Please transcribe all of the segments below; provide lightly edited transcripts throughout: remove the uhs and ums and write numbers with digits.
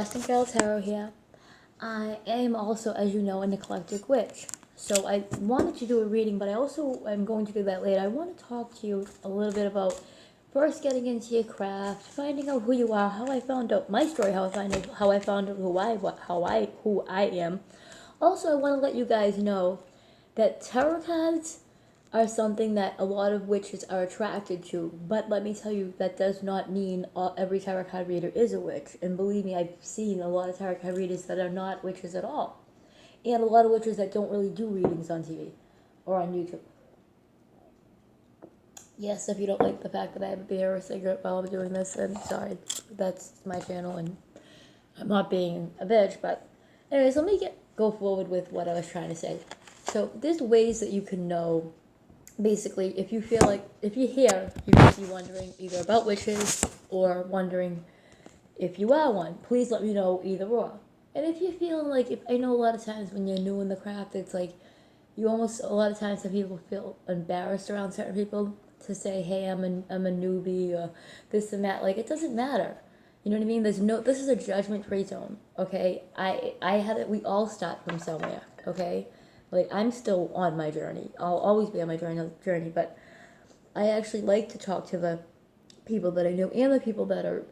Boston Girl Tarot here. I am also, as you know, an eclectic witch. So I wanted to do a reading, but I also am going to do that later. I want to talk to you a little bit about first getting into your craft, finding out who you are, how I found out my story, how I found out who I am. Also, I want to let you guys know that tarot cards are something that a lot of witches are attracted to. But let me tell you, that does not mean every tarot card reader is a witch. And believe me, I've seen a lot of tarot card readers that are not witches at all. And a lot of witches that don't really do readings on TV or on YouTube. Yes, if you don't like the fact that I have a beer or a cigarette while I'm doing this, then sorry, that's my channel and I'm not being a bitch. But anyways, let me go forward with what I was trying to say. So there's ways that you can know. Basically, if you're here, you may be wondering either about witches or wondering if you are one. Please let me know either or. And if you're feeling like, I know a lot of times when you're new in the craft, it's like a lot of times some people feel embarrassed around certain people to say, hey, I'm a newbie or this and that. Like, it doesn't matter. You know what I mean? This is a judgment-free zone, okay? We all start from somewhere, okay? Like, I'm still on my journey. I'll always be on my journey, but I actually like to talk to the people that I know and the people that are,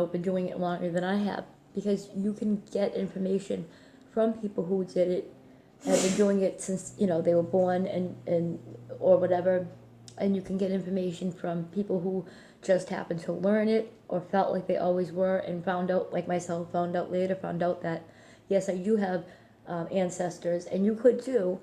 been doing it longer than I have, because you can get information from people who did it, have been doing it since, they were born and or whatever, and you can get information from people who just happened to learn it or felt like they always were and found out, like myself, found out that, yes, I do have ancestors, and you could too,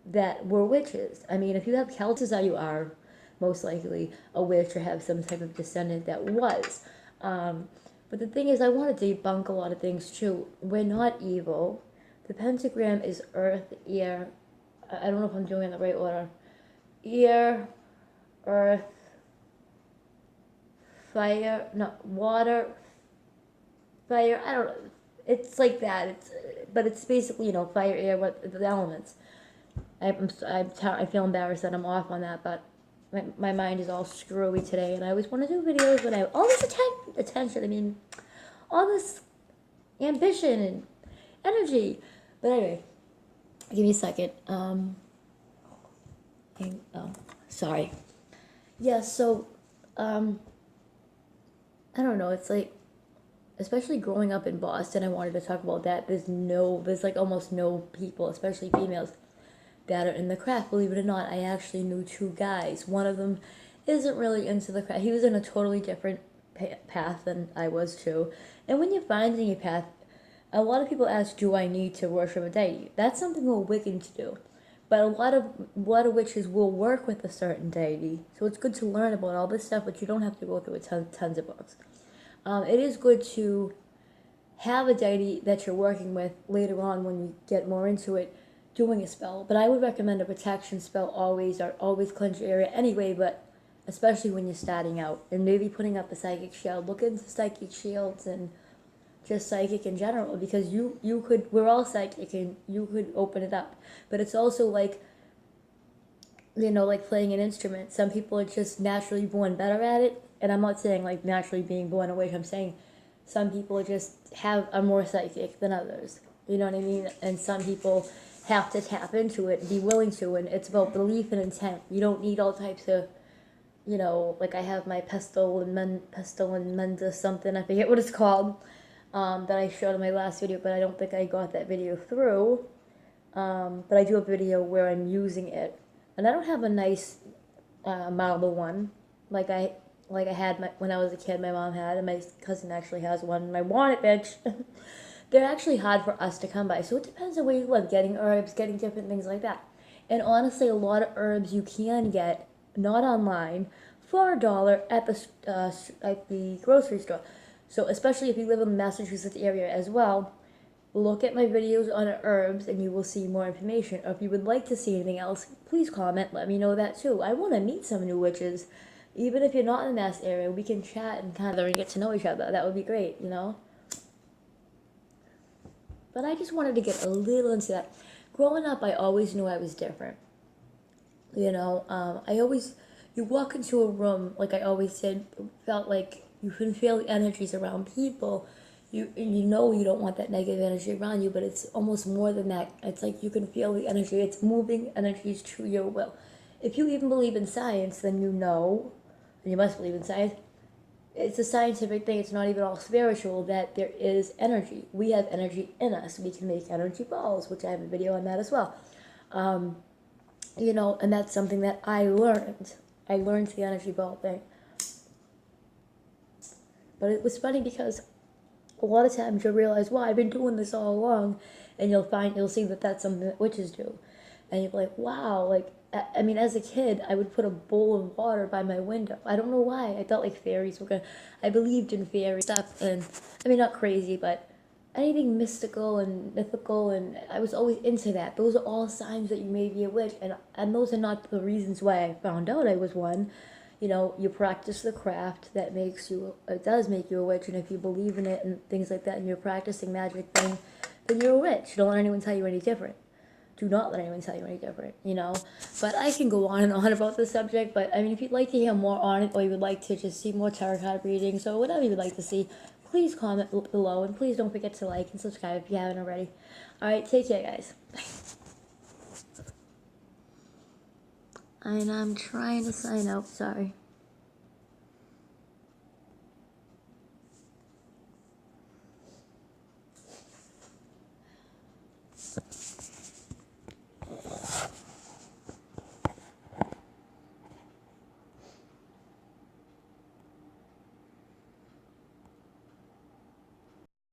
that were witches. I mean, if you have Celts, you are most likely a witch or have some type of descendant that was. But the thing is, I want to debunk a lot of things too. We're not evil. The pentagram is earth, air. I don't know if I'm doing it in the right order. Air, earth, fire, no, water, fire, I don't know. It's like that. But it's basically, fire, air, the elements. I feel embarrassed that I'm off on that, but my mind is all screwy today, and I always want to do videos when I have all this attention. I mean, all this ambition and energy. But anyway, give me a second. Sorry. Yeah. So, I don't know. It's like, especially growing up in Boston, I wanted to talk about that. There's like almost no people, especially females, that are in the craft. Believe it or not, I actually knew two guys. One of them isn't really into the craft. He was in a totally different path than I was too. And when you're finding your path, a lot of people ask, do I need to worship a deity? That's something we're wicked to do. But a lot of witches will work with a certain deity. So it's good to learn about all this stuff, but you don't have to go through tons of books. It is good to have a deity that you're working with later on when you get more into it, doing a spell. But I would recommend a protection spell always cleanse your area anyway, but especially when you're starting out. And maybe putting up a psychic shield. Look into psychic shields and just psychic in general, because we're all psychic and you could open it up. But it's also like, like playing an instrument. Some people are just naturally born better at it. And I'm not saying like naturally being born a witch. I'm saying some people just are more psychic than others. You know what I mean? And some people have to tap into it and be willing to. And it's about belief and intent. You don't need all types of, like I have my pestle and menda something. I forget what it's called. That I showed in my last video, but I don't think I got that video through. But I do a video where I'm using it. And I don't have a nice marble one like I had when I was a kid. My mom had, and my cousin actually has one, and I want it, bitch. They're actually hard for us to come by, so it depends on where you live. Getting herbs, getting different things like that. And honestly, a lot of herbs you can get, not online, for $1 at the grocery store. So especially if you live in the Massachusetts area as well, look at my videos on herbs and you will see more information. Or if you would like to see anything else, please comment, let me know that too. I want to meet some new witches. Even if you're not in the Mass area, we can chat and kind of get to know each other. That would be great, But I just wanted to get a little into that. Growing up, I always knew I was different. You walk into a room, like I always said, felt like you can feel the energies around people. you know you don't want that negative energy around you, but it's almost more than that. It's like you can feel the energy. It's moving energies to your will. If you even believe in science, then you know, and you must believe in science, it's a scientific thing, it's not even all spiritual, that there is energy. We have energy in us. We can make energy balls, which I have a video on that as well. And that's something that I learned. I learned the energy ball thing. But it was funny because a lot of times you'll realize, wow, I've been doing this all along, and you'll see that that's something that witches do. And you'll be like, wow, like, I mean, as a kid, I would put a bowl of water by my window. I don't know why. I thought like fairies were gonna. I believed in fairy stuff, and I mean, not crazy, but anything mystical and mythical, and I was always into that. Those are all signs that you may be a witch, and those are not the reasons why I found out I was one. You practice the craft that it does make you a witch, and if you believe in it and things like that, and you're practicing magic thing, then you're a witch. Don't let anyone tell you any different. Do not let anyone tell you any different. But I can go on and on about this subject, but I mean, if you'd like to hear more on it, or you would like to just see more tarot card readings, or whatever you would like to see, please comment below, and please don't forget to like and subscribe if you haven't already. Alright, take care, guys. And I'm trying to sign out, sorry.